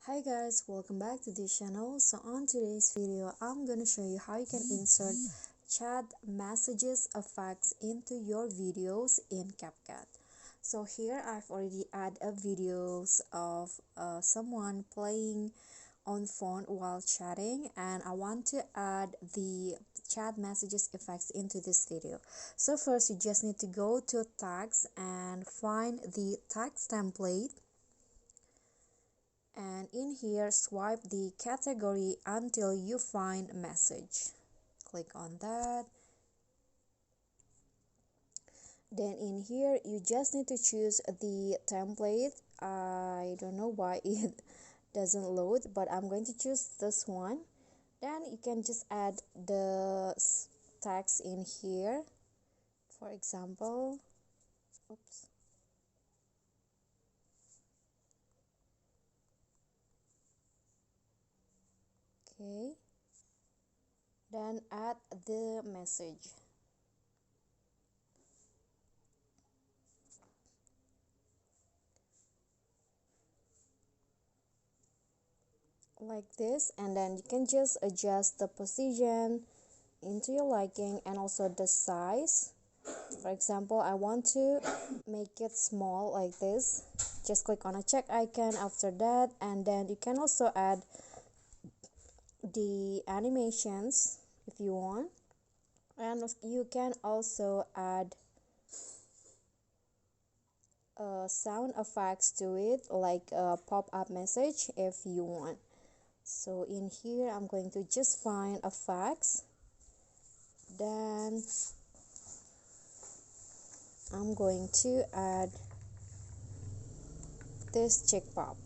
Hi guys, welcome back to this channel. So on today's video, I'm gonna show you how you can insert chat messages effects into your videos in Capcut. So here I've already added a videos of someone playing on phone while chatting, and I want to add the chat messages effects into this video. So first you just need to go to tags and find the tags template, and in here swipe the category until you find message. Click on that. Then in here you just need to choose the template. I don't know why it doesn't load, but I'm going to choose this one. Then you can just add the text in here. For example, oops. Okay, then add the message like this, and then you can just adjust the position into your liking and also the size. For example, I want to make it small like this. Just click on a check icon after that, and then you can also add the animations if you want, and you can also add sound effects to it, like a pop-up message if you want. So in here I'm going to just find effects, then I'm going to add this chick pop.